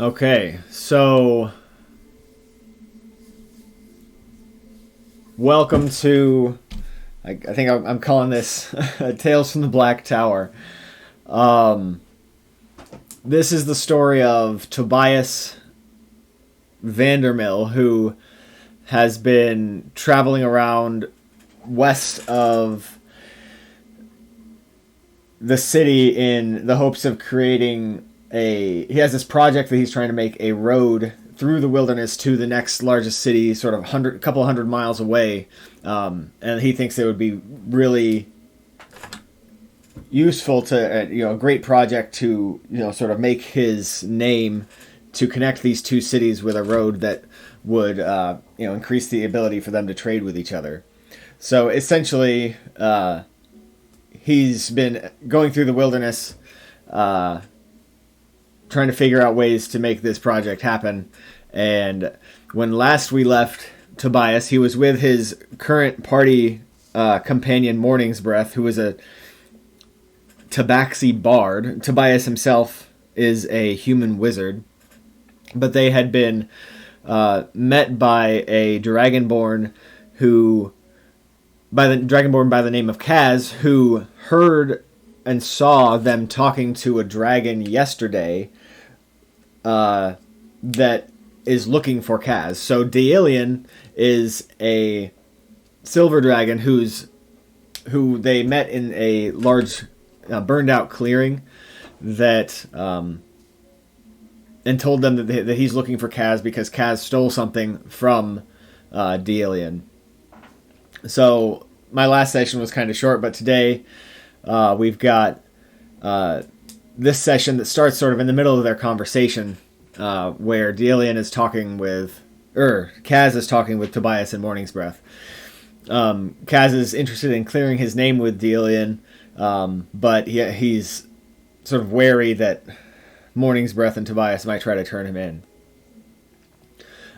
Okay, so welcome to, I think I'm calling this Tales from the Black Tower. This is the story of Tobias Vandermill, who has been traveling around west of the city in the hopes of creating he has this project that he's trying to make a road through the wilderness to the next largest city, sort of couple hundred miles away. And he thinks it would be really useful to, a great project to, sort of make his name to connect these two cities with a road that would, increase the ability for them to trade with each other. So essentially, he's been going through the wilderness, trying to figure out ways to make this project happen. And when last we left Tobias, he was with his current party companion, Morning's Breath, who is a Tabaxi bard. Tobias himself is a human wizard. But they had been met by a dragonborn by the name of Kazz, who heard and saw them talking to a dragon yesterday that is looking for Kazz. So Daelian is a silver dragon who they met in a large burned out clearing that and told them that he's looking for Kazz because Kazz stole something from Daelian. So my last session was kind of short, but today we've got this session that starts sort of in the middle of their conversation, where Daelian is talking with, Kazz is talking with Tobias and Morning's Breath. Kazz is interested in clearing his name with Daelian, but he's sort of wary that Morning's Breath and Tobias might try to turn him in.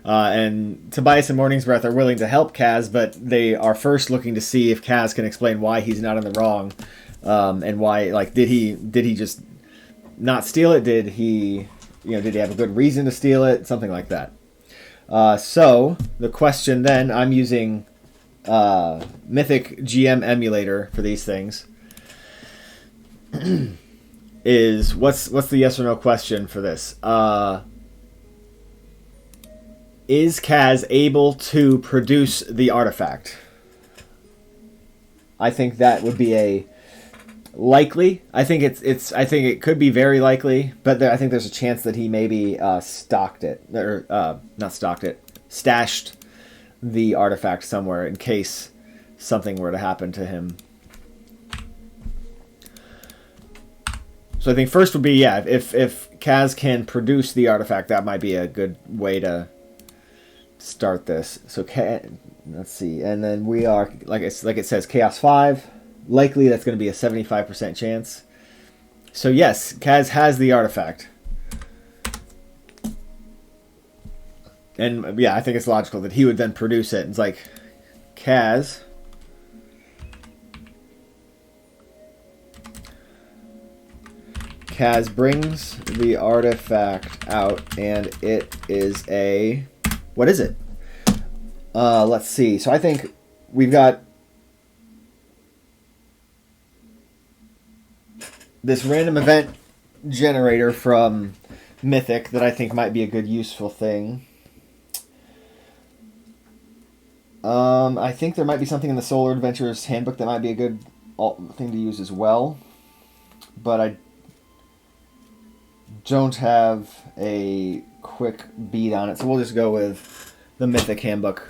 And Tobias and Morning's Breath are willing to help Kazz, but they are first looking to see if Kazz can explain why he's not in the wrong, and why, did he just not steal it? Did he have a good reason to steal it? Something like that. So the question then, I'm using Mythic GM Emulator for these things, is what's the yes or no question for this? Is Kazz able to produce the artifact? I think that would be a likely. I think I think it could be very likely, but I think there's a chance that he maybe stashed the artifact somewhere in case something were to happen to him. So I think first would be, if Kazz can produce the artifact, that might be a good way to start this. So let's see, and then we are, like it says, Chaos 5. Likely that's going to be a 75% chance. So yes, Kazz has the artifact. And I think it's logical that he would then produce it. It's like, Kazz brings the artifact out, and it is a... What is it? Let's see. So I think we've got this random event generator from Mythic that I think might be a good useful thing. I think there might be something in the Solar Adventurer's Handbook that might be a good thing to use as well. But I don't have a quick beat on it, so we'll just go with the Mythic Handbook.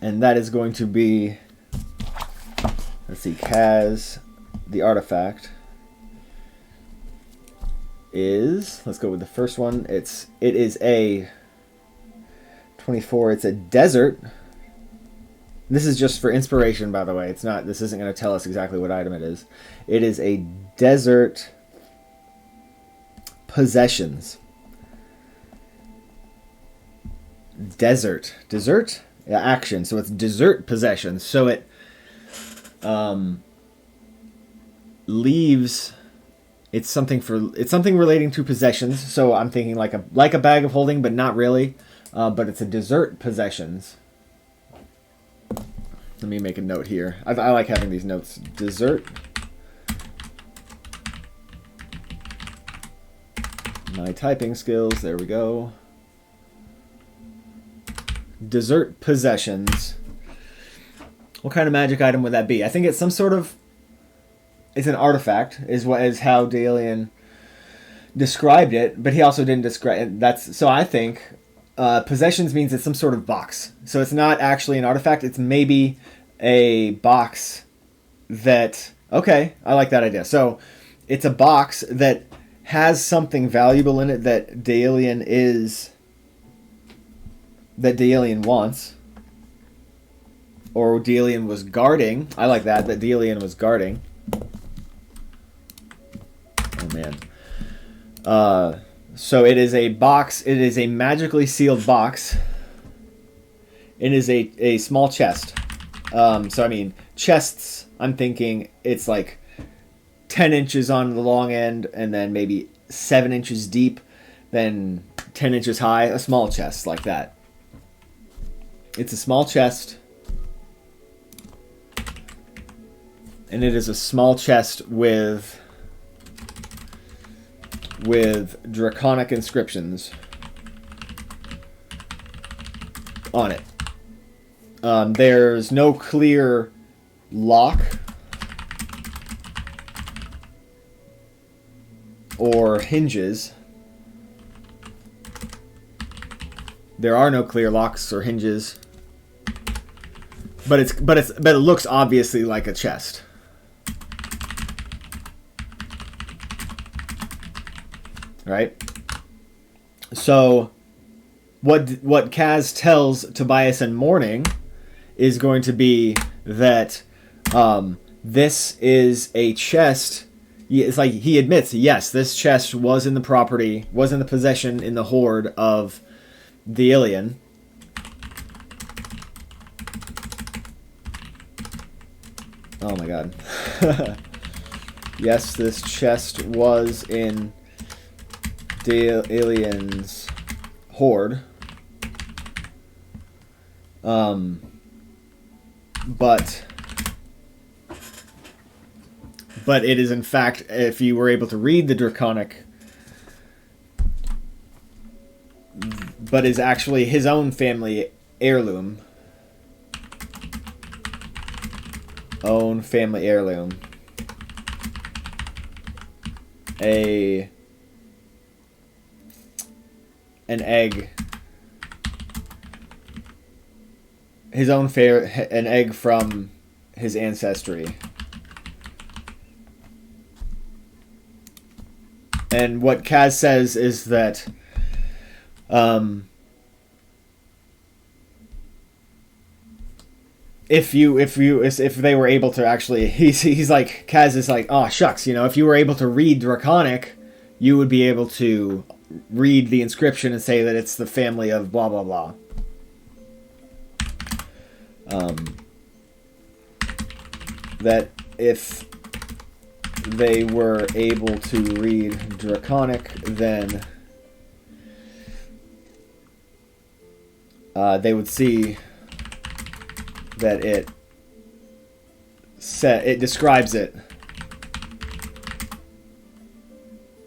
And that is going to be, let's see, Kazz, the artifact is, let's go with the first one. It is a 24. It's a desert. This is just for inspiration, by the way. This isn't going to tell us exactly what item it is. It is a desert possessions. Desert. Yeah, action. So it's desert possessions. So it leaves It's something relating to possessions. So I'm thinking like a bag of holding, but not really. But it's a dessert possessions. Let me make a note here. I like having these notes. Dessert. My typing skills. There we go. Dessert possessions. What kind of magic item would that be? I think it's some sort of... It's an artifact, is how Dalian described it, but he also didn't describe it. So I think possessions means it's some sort of box. So it's not actually an artifact. It's maybe a box that... Okay, I like that idea. So it's a box that has something valuable in it that Dalian wants. Or Dalian was guarding. I like that Dalian was guarding. Oh, man. So it is a box. It is a magically sealed box. It is a small chest. So, I mean, chests, I'm thinking it's like 10 inches on the long end and then maybe 7 inches deep, then 10 inches high. A small chest like that. It's a small chest. And it is a small chest with draconic inscriptions on it. There's no clear lock or hinges. There are no clear locks or hinges. But it looks obviously like a chest. Right? So what Kazz tells Tobias in Morning is going to be that this is a chest. It's like he admits, yes, this chest was in the property, was in the possession, in the hoard of the alien. Oh my god. Yes, this chest was in the alien's hoard. But it is in fact, if you were able to read the draconic, but is actually his own family heirloom. Own family heirloom. An egg. His own an egg from his ancestry. And what Kazz says is that if they were able to actually, he's like, Kazz is like, oh shucks, if you were able to read Draconic, you would be able to read the inscription and say that it's the family of blah blah blah. That if they were able to read Draconic, then they would see that it describes it,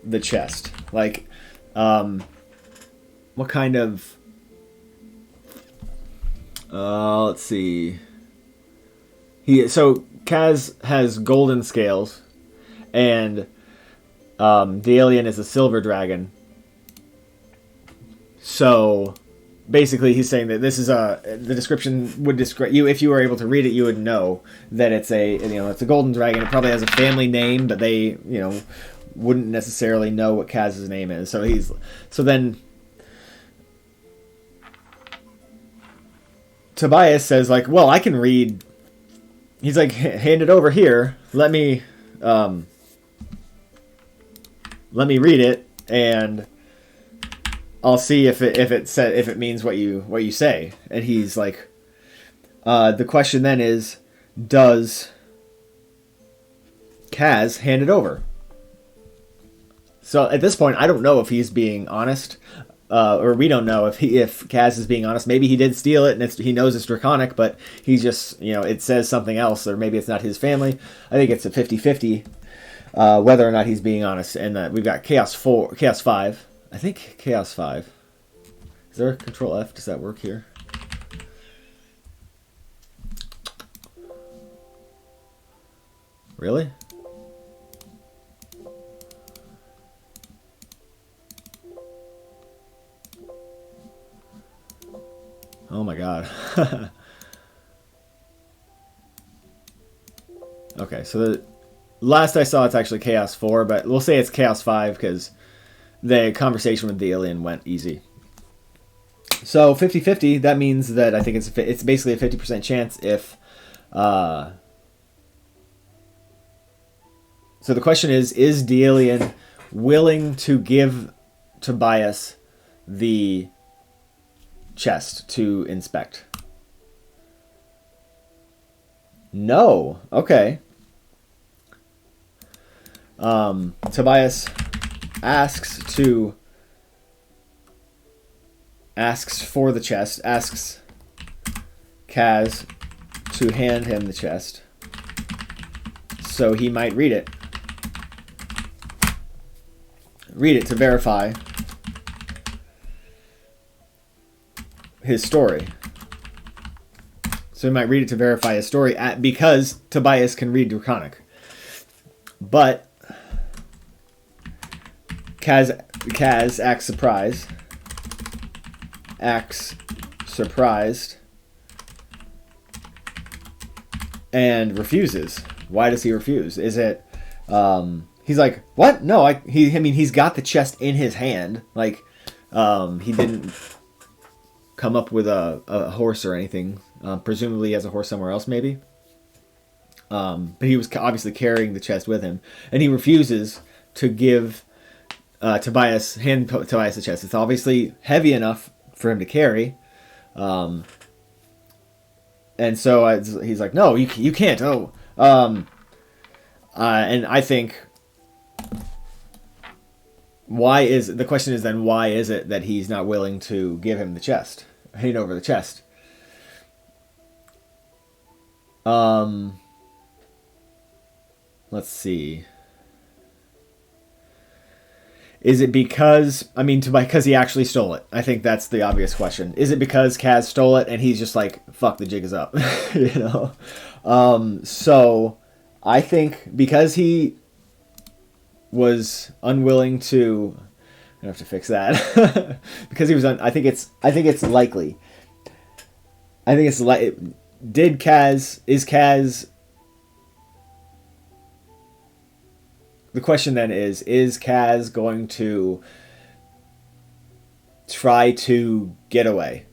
the chest, like what kind of let's see, so Kazz has golden scales, and the alien is a silver dragon. So basically he's saying that this is the description would describe you, if you were able to read it, you would know that it's it's a golden dragon. It probably has a family name, but they wouldn't necessarily know what Kazz's name is. So then Tobias says, like, well, I can read. He's like, hand it over here. Let me read it, and I'll see if it means what you say. And he's like, the question then is, does Kazz hand it over? So at this point, I don't know if he's being honest, or we don't know if Kazz is being honest. Maybe he did steal it, and he knows it's draconic, but he's just, it says something else, or maybe it's not his family. I think it's a 50-50 whether or not he's being honest. And we've got Chaos 5. I think Chaos 5. Is there a Control F? Does that work here? Really? Oh my god. Okay, so the last I saw it's actually Chaos 4, but we'll say it's Chaos 5 because the conversation with the alien went easy. So 50-50, that means that I think it's basically a 50% chance if... So the question is the alien willing to give Tobias the chest to inspect? No. Okay. Tobias asks for the chest, asks Kazz to hand him the chest so he might read it. Read it to verify his story. So he might read it to verify his story because Tobias can read Draconic. But Kazz acts surprised and refuses. Why does he refuse? Is it he's like, what? No, I mean he's got the chest in his hand. Like he didn't come up with a horse or anything. Presumably he has a horse somewhere else, maybe. But he was obviously carrying the chest with him, and he refuses to give Tobias the chest. It's obviously heavy enough for him to carry, and so he's like, no, you can't. Oh, and I think the question is then why is it that he's not willing to give him the chest, hand over the chest? Let's see. Is it because he actually stole it? I think that's the obvious question. Is it because Kazz stole it and he's just like, fuck, the jig is up, So I think because he was unwilling to, I have to fix that. Because he was I think it's likely. Is Kazz... The question then is Kazz going to try to get away?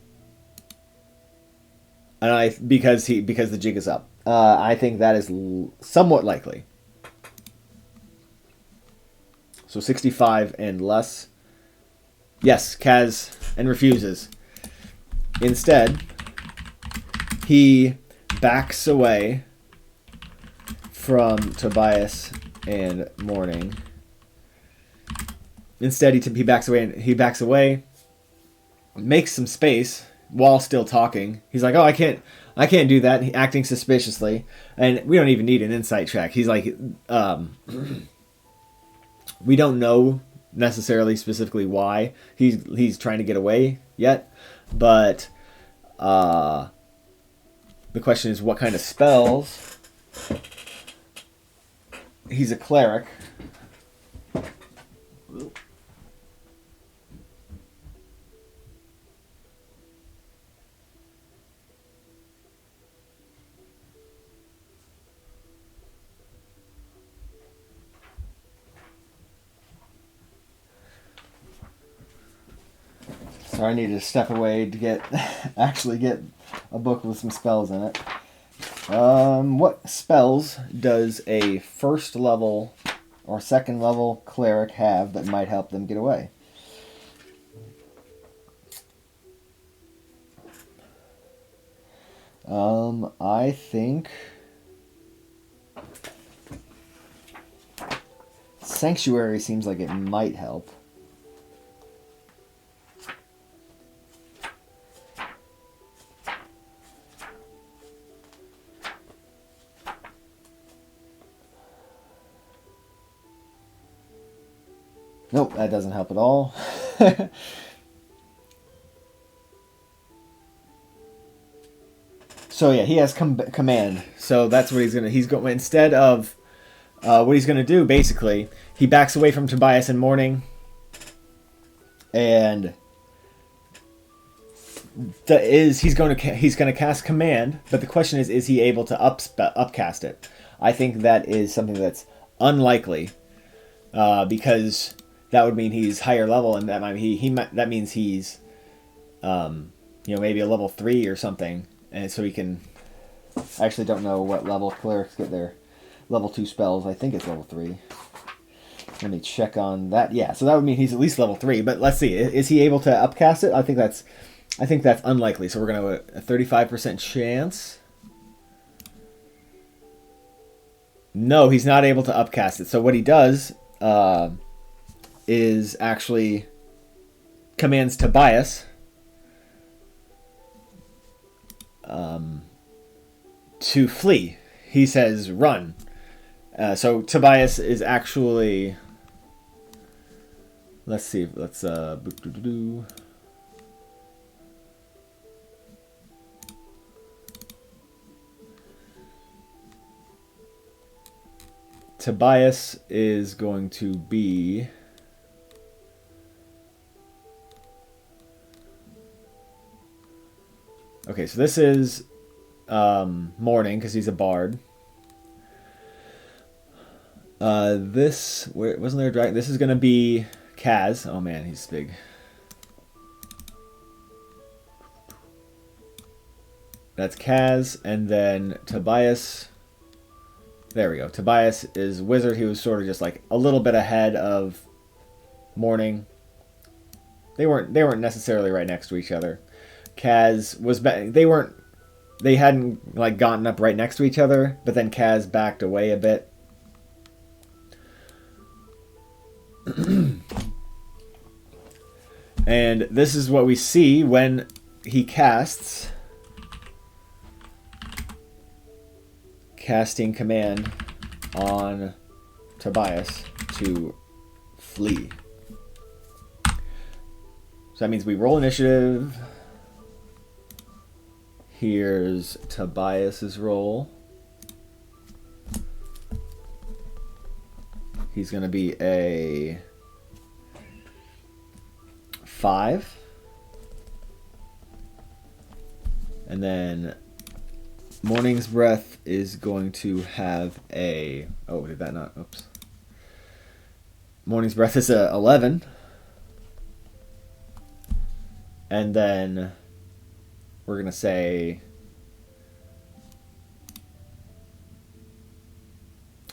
And because the jig is up. I think that is somewhat likely. So 65 and less. Yes, Kazz, and refuses. Instead, he backs away from Tobias and Morning. Instead, he backs away, makes some space while still talking. He's like, "Oh, I can't do that." Acting suspiciously, and we don't even need an insight check. He's like, we don't know necessarily specifically why he's trying to get away yet, but the question is what kind of spells. He's a cleric. So I need to step away to actually get a book with some spells in it. What spells does a first level or second level cleric have that might help them get away? I think Sanctuary seems like it might help. Nope, that doesn't help at all. So yeah, he has command. So that's what he's going instead of what he's gonna do. Basically, he backs away from Tobias in morning, and he's gonna cast command. But the question is he able to upcast it? I think that is something that's unlikely, because that would mean he's higher level, and that that means he's maybe a level 3 or something. And so he can... I actually don't know what level clerics get their level 2 spells. I think it's level 3. Let me check on that. Yeah, so that would mean he's at least level 3. But let's see. Is he able to upcast it? I think that's unlikely. So we're going to a 35% chance. No, he's not able to upcast it. So what he does is actually commands Tobias to flee. He says run. So Tobias is actually... Let's see. Let's... Tobias is going to be... Okay, so this is morning because he's a bard. Wasn't there a dragon? This is going to be Kazz. Oh man, he's big. That's Kazz, and then Tobias. There we go. Tobias is wizard. He was sort of just like a little bit ahead of morning. They weren't necessarily right next to each other. Kazz was they hadn't like gotten up right next to each other, but then Kazz backed away a bit. And this is what we see when he casts casting command on Tobias to flee. So that means we roll initiative. Here's Tobias's roll. He's going to be a 5. And then Morning's Breath is going to have a... Oh, did that not... Oops. Morning's Breath is a 11. And then we're going to say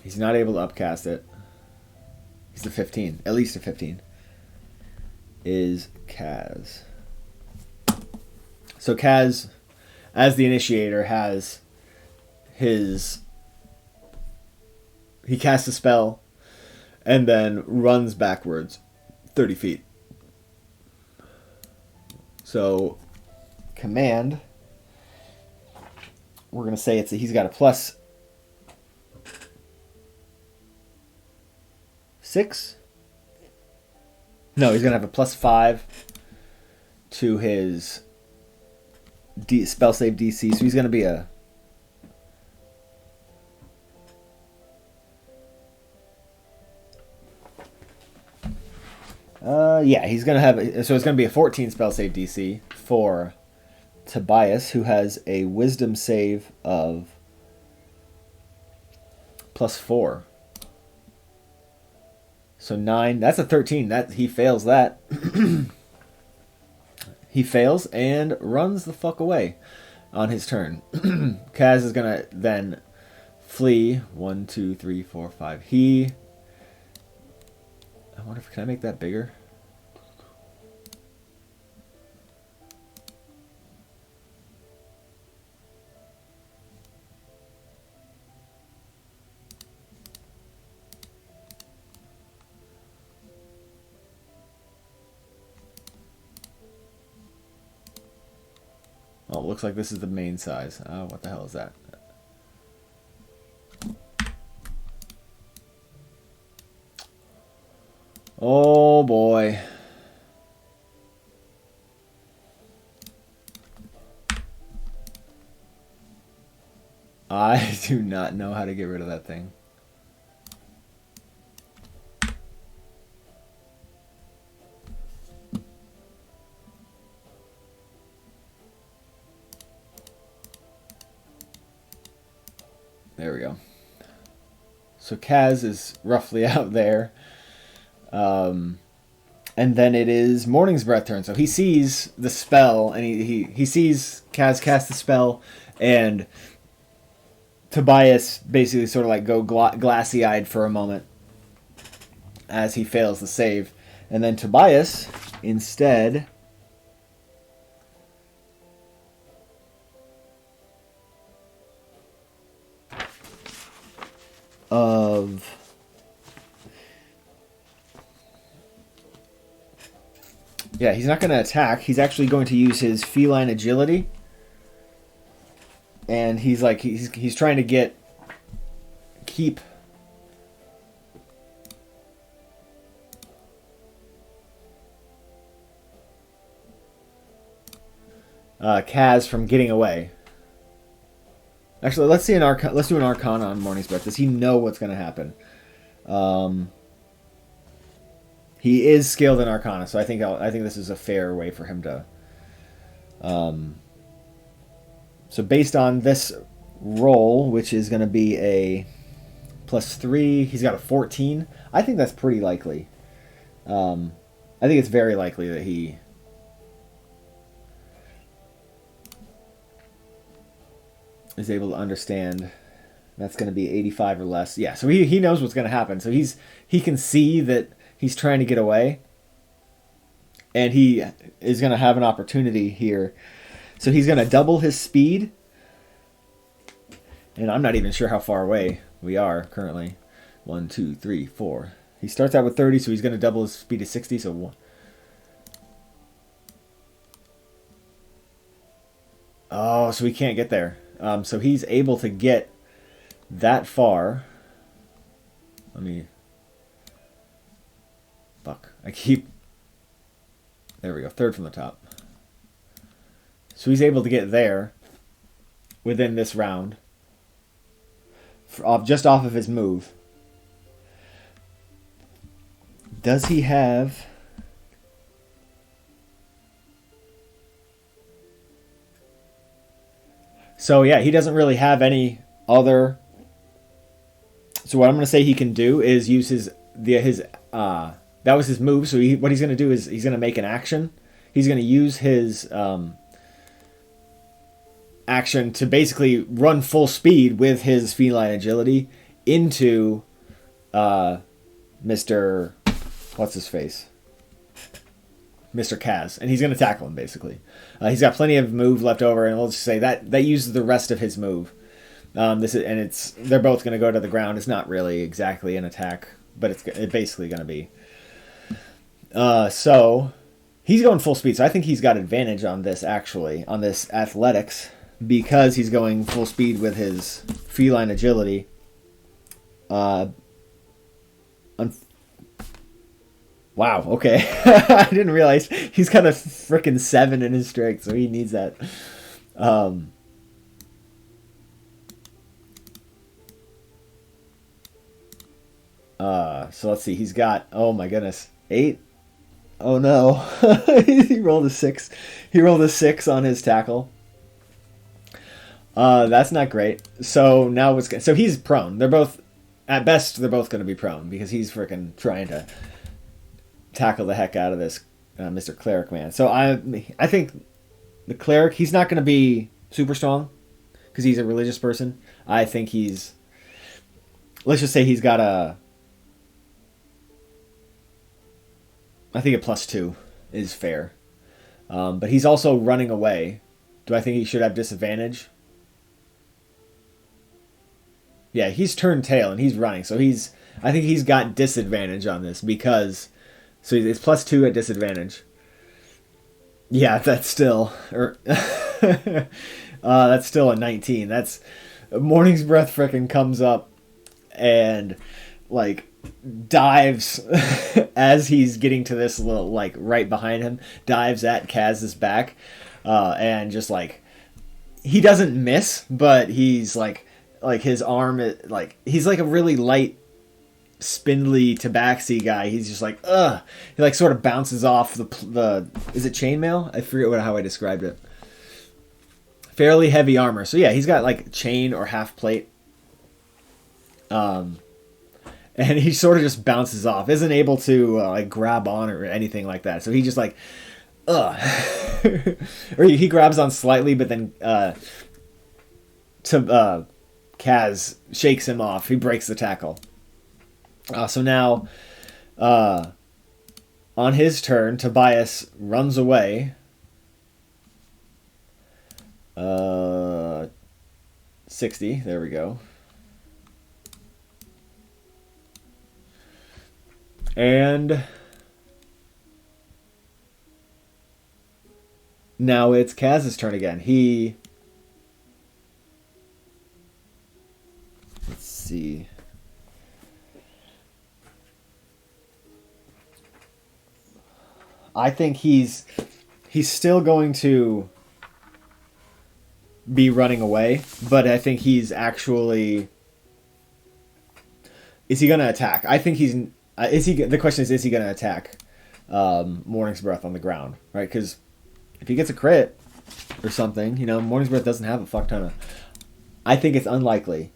he's not able to upcast it. He's a 15. At least a 15. Is Kazz. So Kazz, as the initiator, has his... He casts a spell and then runs backwards 30 feet. So, command, we're going to say he's got a +6. No, he's going to have a +5 to his spell save DC. So he's going to be a... yeah, he's going to have... So it's going to be a 14 spell save DC for Tobias, who has a wisdom save of +4. So 9. That's a 13. He fails that. He fails and runs the fuck away on his turn. Kazz is going to then flee. 1, 2, 3, 4, 5. I wonder if... Can I make that bigger? Oh, it looks like this is the main size. Oh, what the hell is that? Oh boy. I do not know how to get rid of that thing. There we go. So Kazz is roughly out there. And then it is Morning's Breath turn. So he sees the spell, and he sees Kazz cast the spell, and Tobias basically sort of like go glassy-eyed for a moment as he fails the save. And then Tobias, instead, of he's not going to attack. He's actually going to use his feline agility, and he's like he's trying to keep Kazz from getting away. Actually, let's do an Arcana on Morning's Breath. Does he know what's going to happen? He is skilled in Arcana, so I think this is a fair way for him to. So based on this roll, which is going to be a +3, he's got a 14. I think that's pretty likely. I think it's very likely that he is able to understand. That's going to be 85 or less. Yeah, so he knows what's going to happen. So he can see that he's trying to get away, and he is going to have an opportunity here. So he's going to double his speed, and I'm not even sure how far away we are currently. 1, 2, 3, 4. He starts out with 30, so he's going to double his speed to 60. So 1. Oh, so he can't get there. So he's able to get that far. Let me... Fuck. There we go. Third from the top. So he's able to get there within this round. Just off of his move. Does he have... So yeah, he doesn't really have any other... So what I'm going to say he can do is use his that was his move. So what he's going to do is he's going to make an action. He's going to use his action to basically run full speed with his feline agility into Mr. What's his face? Mr. Kazz, and he's going to tackle him basically. He's got plenty of move left over, and we'll just say that uses the rest of his move. They're both going to go to the ground. It's not really exactly an attack, but it's basically going to be. So he's going full speed. So I think he's got advantage on this on this athletics, because he's going full speed with his feline agility. Wow, okay. I didn't realize he's got a freaking 7 in his strength, so he needs that. So let's see. He's got, oh my goodness, 8. Oh no. He rolled a 6. He rolled a 6 on his tackle. That's not great. So now so he's prone. They're both, at best, they're both going to be prone, because he's freaking trying to tackle the heck out of this Mr. Cleric man. So I think the Cleric, he's not going to be super strong because he's a religious person. I think let's just say he's got I think a +2 is fair. But he's also running away. Do I think he should have disadvantage? Yeah, he's turned tail and he's running. So I think he's got disadvantage on this because... So it's +2 at disadvantage. Yeah, that's still... That's still a 19. That's Morning's Breath frickin' comes up and like dives as he's getting to this little like right behind him, dives at Kazz's back, and just like he doesn't miss, but he's like his arm like he's like a really light spindly tabaxi guy. He's just like ugh. He like sort of bounces off the is it chainmail? I forget how I described it. Fairly heavy armor. So yeah, he's got like chain or half plate. And he sort of just bounces off. Isn't able to like grab on or anything like that. So he just like ugh. Or he grabs on slightly, but then Kazz shakes him off. He breaks the tackle. So now, on his turn, Tobias runs away. 60. There we go. And now it's Kazz's turn again. Let's see. I think he's still going to be running away, but I think he's actually... Is he going to attack? I think he's... The question is he going to attack Morning's Breath on the ground, right? Because if he gets a crit or something, you know, Morning's Breath doesn't have a fuck ton of... I think it's unlikely.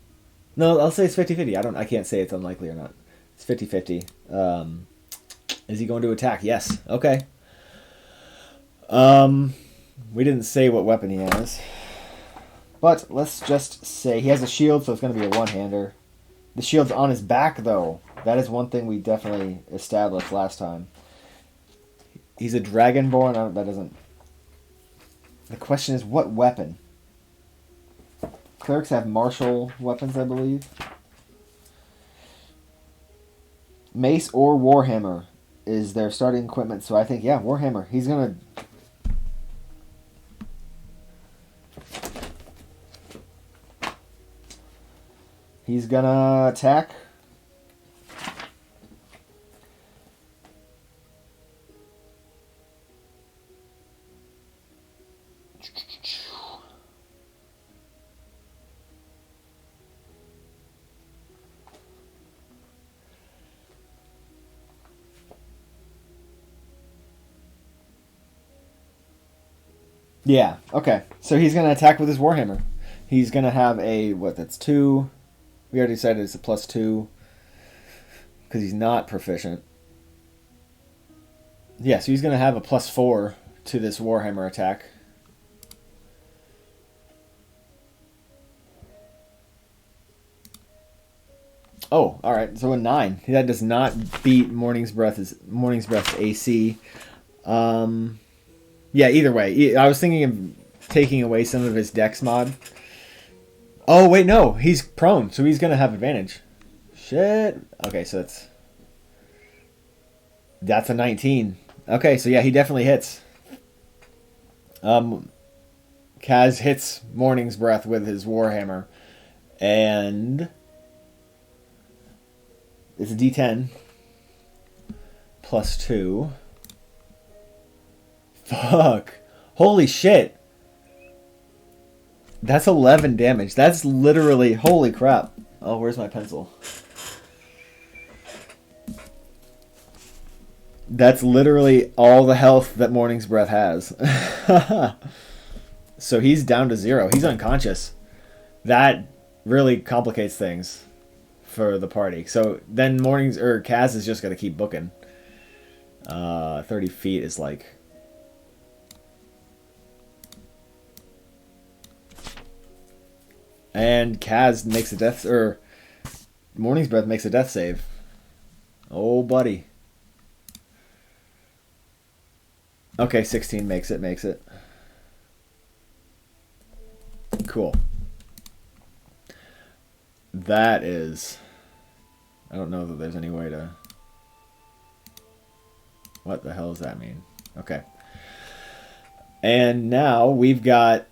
No, I'll say it's 50-50. I can't say it's unlikely or not. It's 50-50. Is he going to attack? Yes. Okay. We didn't say what weapon he has. But let's just say he has a shield, so it's going to be a one-hander. The shield's on his back, though. That is one thing we definitely established last time. He's a dragonborn. That doesn't... The question is, what weapon? Clerics have martial weapons, I believe. Mace or Warhammer is their starting equipment. So I think, yeah, Warhammer. He's going to... He's going to attack. Yeah, okay. So he's going to attack with his Warhammer. He's going to have a, what, that's 2. We already decided it's a +2. Because he's not proficient. Yeah, so he's going to have a +4 to this Warhammer attack. Oh, alright. So a 9. That does not beat Morning's Breath's AC. Yeah, either way. I was thinking of taking away some of his dex mod. Oh, wait, no. He's prone, so he's going to have advantage. Shit. Okay, so that's a 19. Okay, so yeah, he definitely hits. Kazz hits Morning's Breath with his Warhammer. And it's a D10. +2. Fuck. Holy shit. That's 11 damage. That's literally... Holy crap. Oh, where's my pencil? That's literally all the health that Morning's Breath has. So he's down to 0. He's unconscious. That really complicates things for the party. So then Kazz is just going to keep booking. 30 feet is like... And Kazz makes a death... Or Morning's Breath makes a death save. Oh, buddy. Okay, 16 makes it. Cool. That is... I don't know that there's any way to... What the hell does that mean? Okay. And now we've got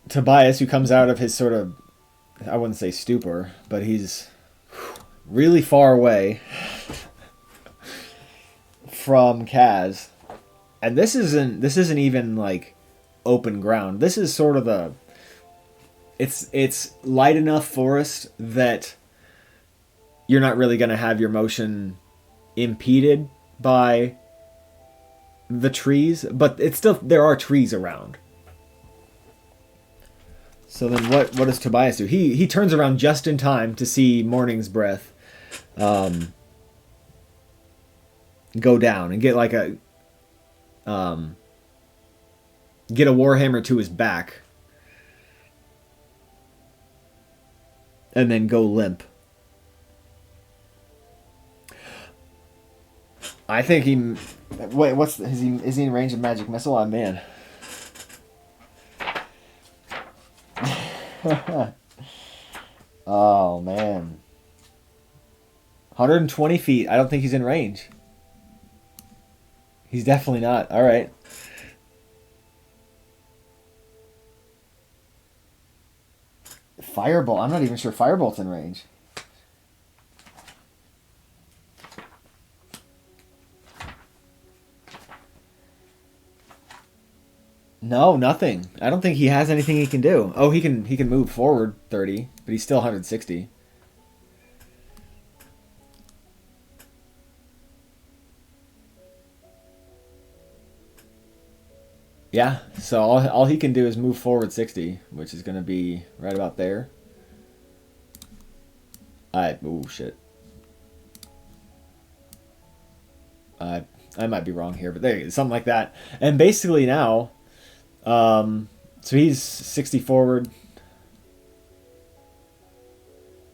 Tobias, who comes out of his sort of, I wouldn't say stupor, but he's really far away from Kazz. And this isn't even like open ground. This is sort of a, it's light enough forest that you're not really going to have your motion impeded by the trees, but it's still, there are trees around. So then what does Tobias do? He turns around just in time to see Morning's Breath go down and get like a get a warhammer to his back and then go limp. I think he... Wait, is he in range of magic missile? Oh, man. Oh, man. 120 feet. I don't think he's in range. He's definitely not. All right. Firebolt. I'm not even sure Firebolt's in range. No, nothing. I don't think he has anything he can do. Oh, he can move forward 30, but he's still 160. Yeah, so all he can do is move forward 60, which is going to be right about there. Oh, shit. I might be wrong here, but there, something like that. And basically now, so he's 60 forward.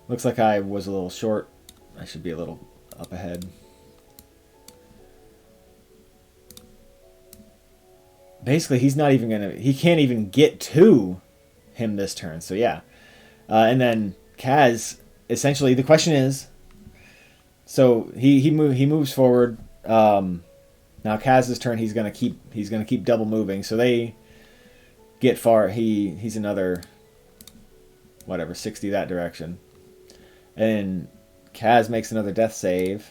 Looks like I was a little short. I should be a little up ahead. Basically, he's not even gonna... He can't even get to him this turn. So yeah, and then Kazz. Essentially, the question is. So he moves forward. Now Kazz's turn. He's gonna keep double moving. So they get far. He's another, whatever, 60 that direction, and Kazz makes another death save.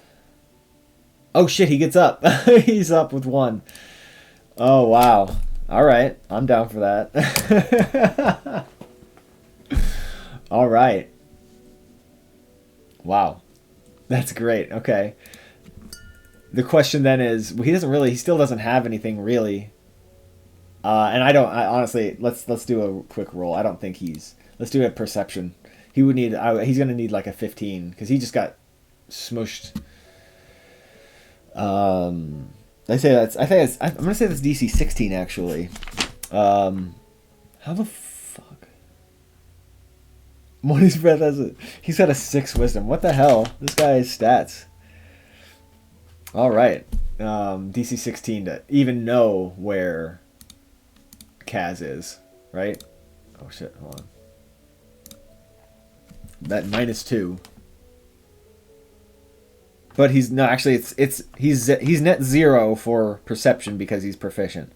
Oh shit! He gets up. He's up with 1. Oh, wow. All right. I'm down for that. All right. Wow. That's great. Okay. The question then is, well, he still doesn't have anything really. And I honestly, let's do a quick roll. I don't think let's do a perception. He would need, he's going to need like a 15 because he just got smushed. I'm gonna say that's DC 16 actually. How the fuck? Morning's Breath he's got a 6 wisdom. What the hell? This guy has stats. All right, DC 16 to even know where Kazz is, right? Oh shit! Hold on. That -2. But he's no, actually he's net 0 for perception because he's proficient.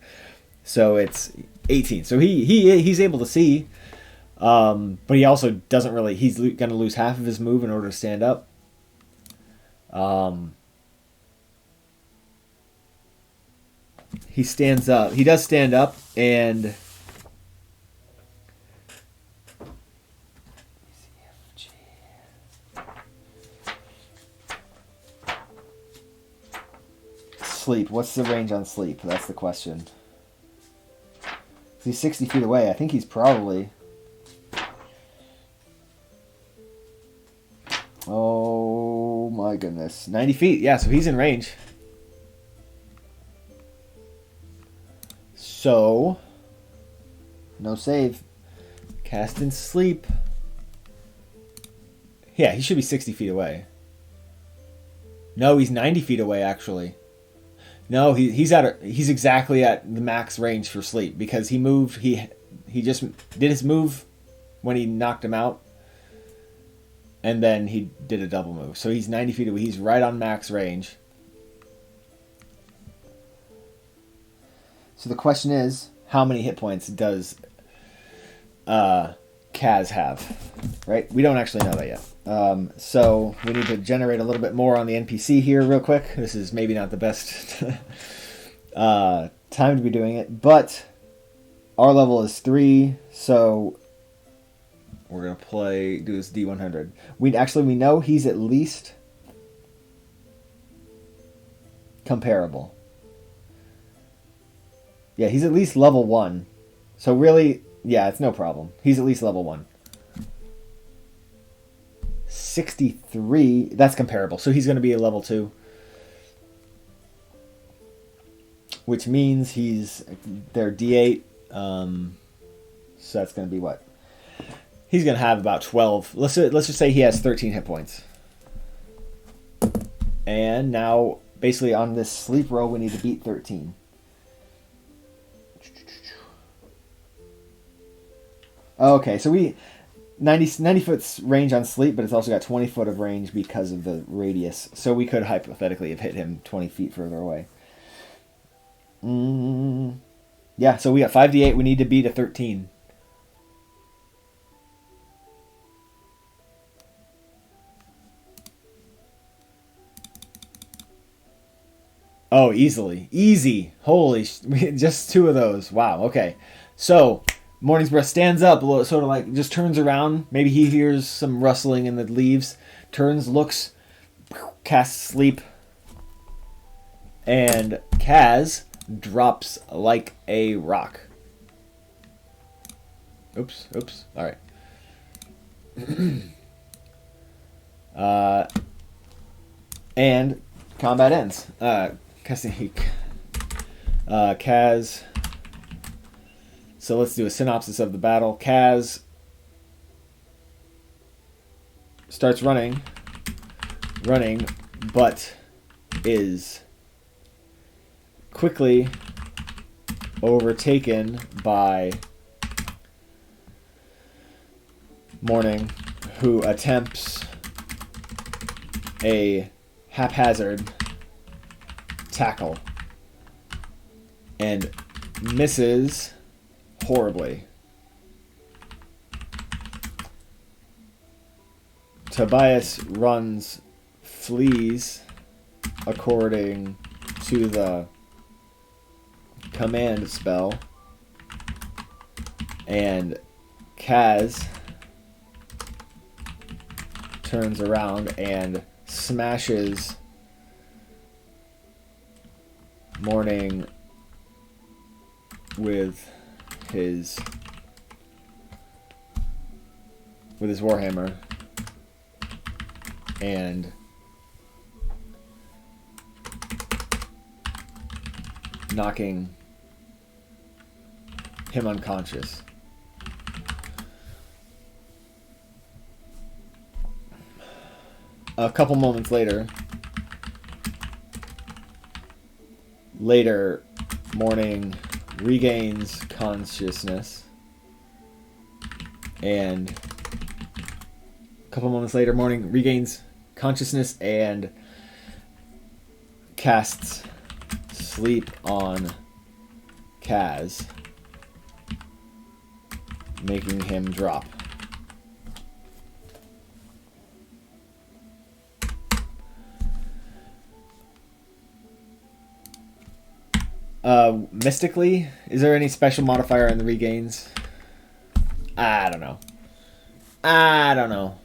So it's 18. So he's able to see, but he also doesn't really. He's going to lose half of his move in order to stand up. He stands up. He does stand up and. Sleep. What's the range on sleep? That's the question. He's 60 feet away. I think he's probably... Oh my goodness. 90 feet. Yeah, so he's in range. So... No save. Cast in sleep. Yeah, he should be 60 feet away. No, he's 90 feet away, actually. No, he's exactly at the max range for sleep because he moved. He just did his move when he knocked him out, and then he did a double move. So he's 90 feet away. He's right on max range. So the question is, how many hit points does Kazz have, right? We don't actually know that yet. So we need to generate a little bit more on the NPC here real quick. This is maybe not the best time to be doing it, but our level is 3, so we're going to do this D100. We know he's at least comparable. Yeah, he's at least level 1. So really, yeah, it's no problem. He's at least level 1. 63, that's comparable. So he's going to be a level 2. Which means they're D8. So that's going to be what? He's going to have about 12. Let's just say he has 13 hit points. And now, basically on this sleep roll, we need to beat 13. Okay, so 90 foot's range on sleep, but it's also got 20 foot of range because of the radius. So we could hypothetically have hit him 20 feet further away. Yeah, so we got 5d8. We need to beat a 13. Oh, easily. Easy. Holy, just 2 of those. Wow, okay. So Morning's Breath stands up, sort of like just turns around. Maybe he hears some rustling in the leaves. Turns, looks, casts Sleep. And Kazz drops like a rock. Oops. All right. And combat ends. Kazz. So let's do a synopsis of the battle. Kazz starts running, but is quickly overtaken by Morning, who attempts a haphazard tackle and misses horribly. Tobias flees according to the command spell, and Kazz turns around and smashes Morning with his warhammer and knocking him unconscious. A couple moments later, Morning regains consciousness, and a couple moments later, Morning regains consciousness and casts Sleep on Kazz, making him drop. Mystically, is there any special modifier in the regains? I don't know.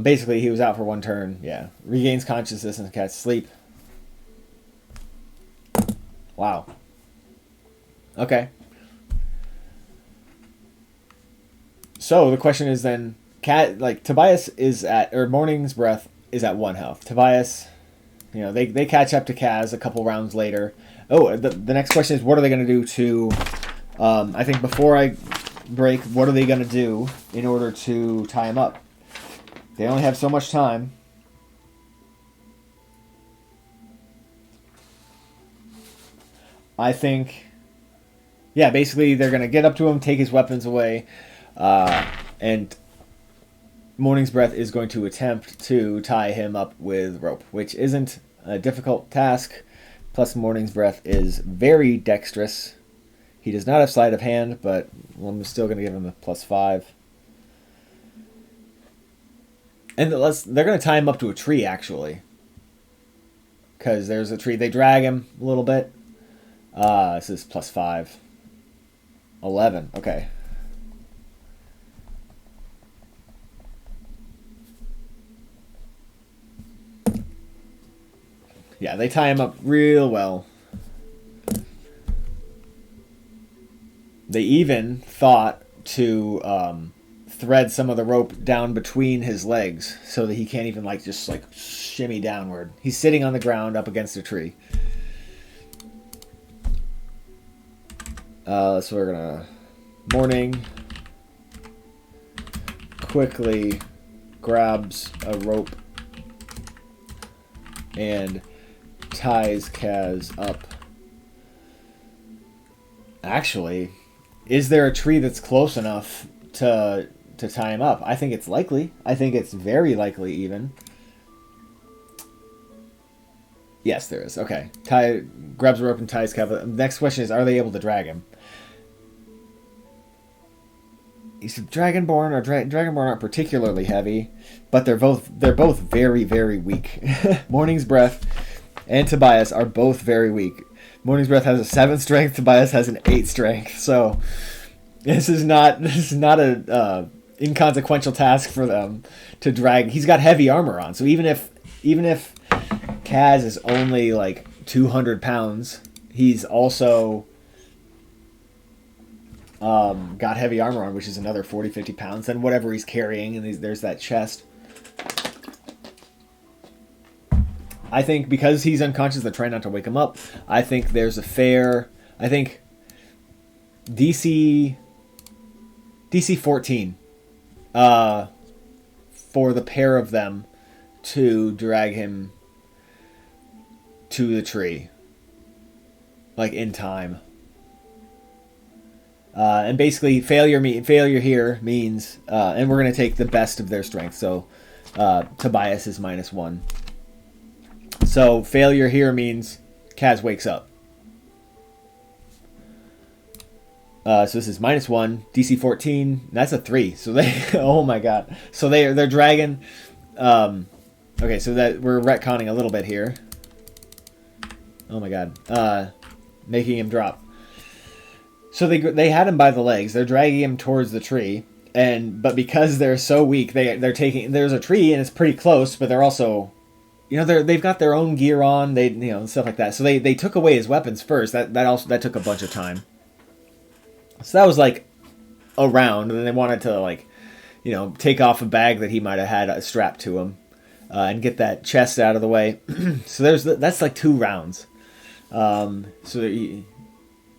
Basically, he was out for 1 turn. Yeah. Regains consciousness and casts Sleep. Wow. Okay. So the question is then, Tobias is Morning's Breath is at 1 health. Tobias, they catch up to Kazz a couple rounds later. Oh, the next question is, what are they going to do to... I think before I break, what are they going to do in order to tie him up? They only have so much time. I think... Yeah, basically they're going to get up to him, take his weapons away, and Morning's Breath is going to attempt to tie him up with rope, which isn't a difficult task. Plus, Morning's Breath is very dexterous. He does not have sleight of hand, but I'm still going to give him a +5. And they're going to tie him up to a tree, actually. Because there's a tree. They drag him a little bit. This is +5. 11. Okay. Yeah, they tie him up real well. They even thought to thread some of the rope down between his legs so that he can't even just shimmy downward. He's sitting on the ground up against a tree. So we're gonna Morning quickly grabs a rope and ties Kazz up. Actually, is there a tree that's close enough to tie him up? I think it's likely. I think it's very likely even. Yes, there is. Okay. Grabs a rope and ties Kazz up. Next question is, are they able to drag him? He's a dragonborn, or dragonborn aren't particularly heavy, but they're both very, very weak. Morning's Breath and Tobias are both very weak. Morning's Breath has a 7 strength. Tobias has an 8 strength. So this is not a inconsequential task for them to drag. He's got heavy armor on, so even if Kazz is only 200 pounds, he's also got heavy armor on, which is another 40-50 pounds. Then whatever he's carrying, and there's that chest. I think because he's unconscious, they're trying not to wake him up. I think there's a fair... I think DC 14 for the pair of them to drag him to the tree. In time. And basically, failure here means... and we're going to take the best of their strength. So Tobias is -1. So failure here means Kazz wakes up. So this is -1, DC 14. That's a 3. So they, oh my god. So they're dragging. Okay, so that we're retconning a little bit here. Oh my god. Making him drop. So they had him by the legs. They're dragging him towards the tree, but because they're so weak, they're taking. There's a tree and it's pretty close, but they're also. They've got their own gear on, stuff like that. So they took away his weapons first. That took a bunch of time. So that was a round, and then they wanted to take off a bag that he might have had strapped to him, and get that chest out of the way. So that's 2 rounds. And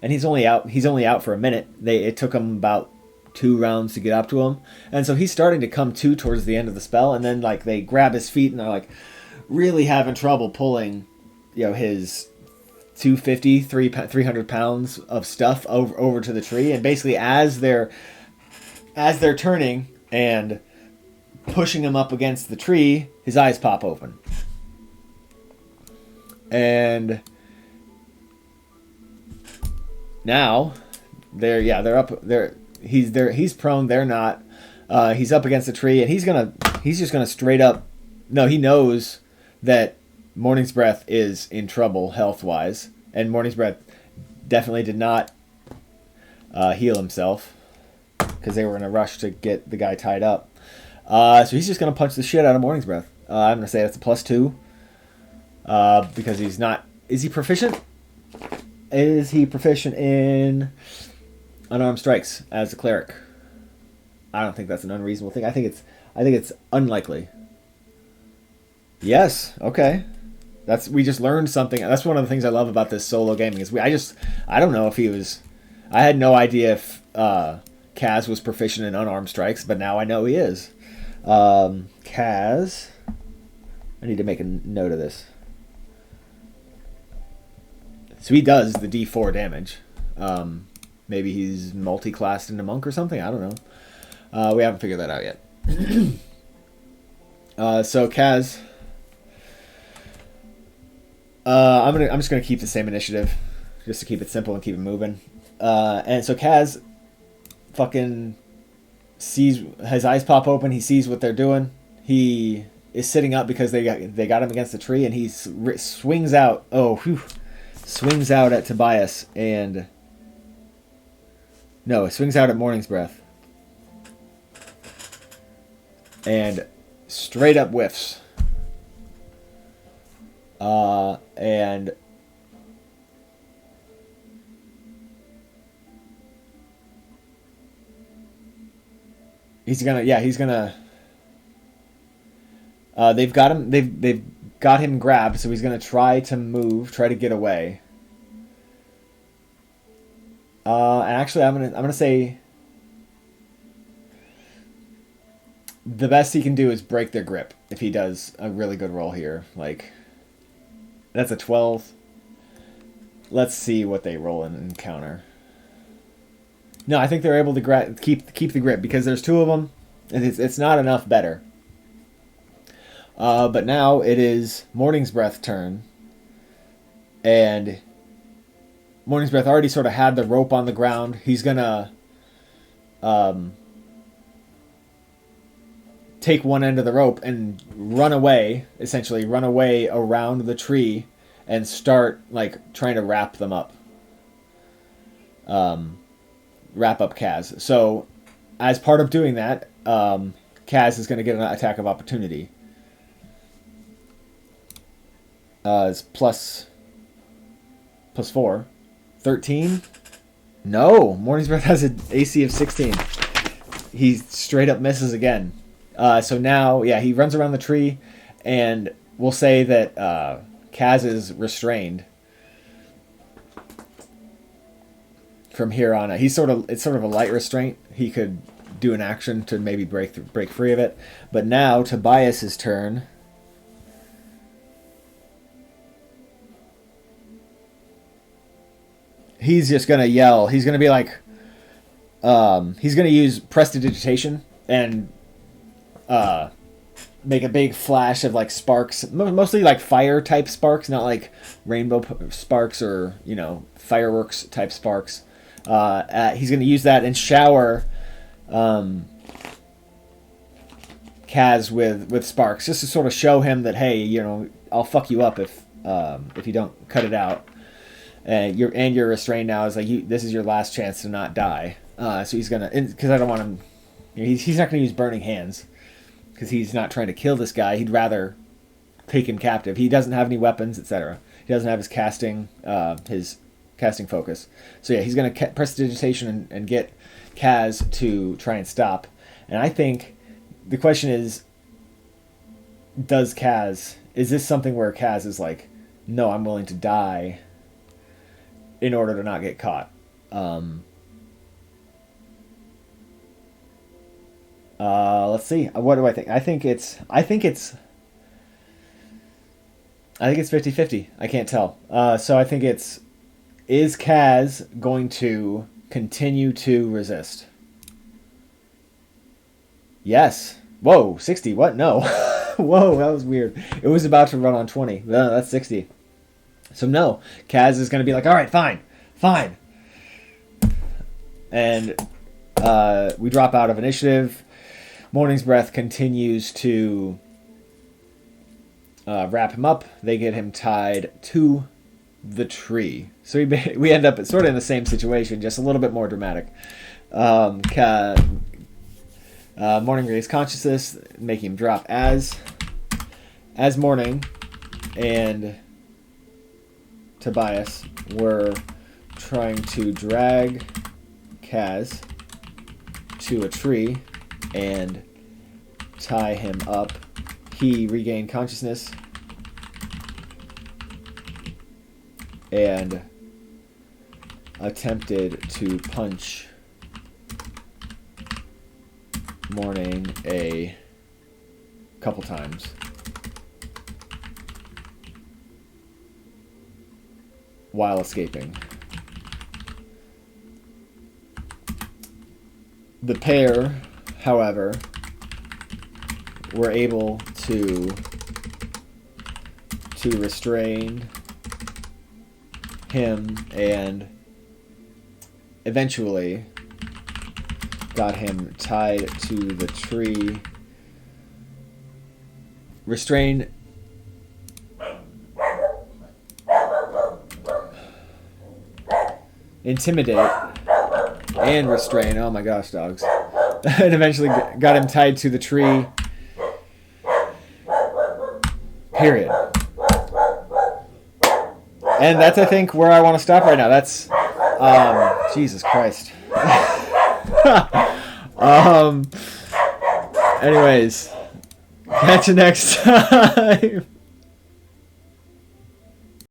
he's only out for a minute. It took him about 2 rounds to get up to him, and so he's starting to come to towards the end of the spell, and then they grab his feet and they're really having trouble pulling, his 250, 300 pounds of stuff over to the tree. And basically, as they're turning and pushing him up against the tree, his eyes pop open, and now they're up. He's prone. They're not. He's up against the tree, and he's just gonna straight up. No, he knows that Morning's Breath is in trouble health-wise, and Morning's Breath definitely did not heal himself because they were in a rush to get the guy tied up. So he's just going to punch the shit out of Morning's Breath. I'm going to say that's a +2 because he's not... Is he proficient? Is he proficient in unarmed strikes as a cleric? I don't think that's an unreasonable thing. I think it's unlikely. Yes. Okay. We just learned something. That's one of the things I love about this solo gaming is I don't know if he was. I had no idea if Kazz was proficient in unarmed strikes, but now I know he is. Kazz. I need to make a note of this. So he does the D4 damage. Maybe he's multi-classed into monk or something. I don't know. We haven't figured that out yet. So Kazz. I'm just gonna keep the same initiative, just to keep it simple and keep it moving. And so Kazz fucking sees, his eyes pop open. He sees what they're doing. He is sitting up because they got him against the tree, and he swings out. Oh, whew, swings out at Tobias, and no, swings out at Morning's Breath, and straight up whiffs. And he's gonna. They've got him. They've got him grabbed, so he's gonna try to move, try to get away. And actually, I'm gonna say the best he can do is break their grip if he does a really good roll here. Like, that's a 12. Let's see what they roll in encounter. No, I think they're able to keep the grip because there's two of them, and it's not enough better. But now it is Morning's Breath turn, and Morning's Breath already sort of had the rope on the ground. He's gonna take one end of the rope and run away, essentially run away around the tree and start like trying to wrap them up. Wrap up Kazz. So as part of doing that, Kazz is going to get an attack of opportunity. It's plus 4. 13? No! Morning's Breath has an AC of 16. He straight up misses again. So now, yeah, he runs around the tree, and we'll say that Kazz is restrained from here on. It's sort of a light restraint. He could do an action to maybe break free of it. But now Tobias's turn. He's just gonna yell. He's gonna be like, he's gonna use prestidigitation and make a big flash of like sparks, mostly like fire type sparks, not like rainbow sparks or fireworks type sparks. He's gonna use that and shower Kazz with sparks, just to sort of show him that, hey, I'll fuck you up if you don't cut it out. And you're restrained now. Is like, this is your last chance to not die. So he's gonna, because I don't want him. He's not gonna use burning hands because he's not trying to kill this guy. He'd rather take him captive. He doesn't have any weapons, etc. He doesn't have his casting focus. So yeah, he's gonna prestidigitation and get Kazz to try and stop. And I think the question is, is this something where Kazz is like, no, I'm willing to die in order to not get caught? Let's see. What do I think? I think it's 50-50. I can't tell. So I think is Kazz going to continue to resist? Yes. Whoa, 60. What? No. Whoa, that was weird. It was about to run on 20. No, that's 60. So no, Kazz is going to be like, all right, fine. And we drop out of initiative. Morning's Breath continues to wrap him up. They get him tied to the tree. So we end up sort of in the same situation, just a little bit more dramatic. Morning regains consciousness, making him drop as Morning and Tobias were trying to drag Kazz to a tree and tie him up. He regained consciousness and attempted to punch Morning a couple times. While escaping. The pair, however, were able to restrain him and eventually got him tied to the tree. Restrain. Intimidate. And restrain. Oh my gosh, dogs. And eventually got him tied to the tree. Period. And that's, I think, where I want to stop right now. That's, Jesus Christ. Anyways, catch you next time.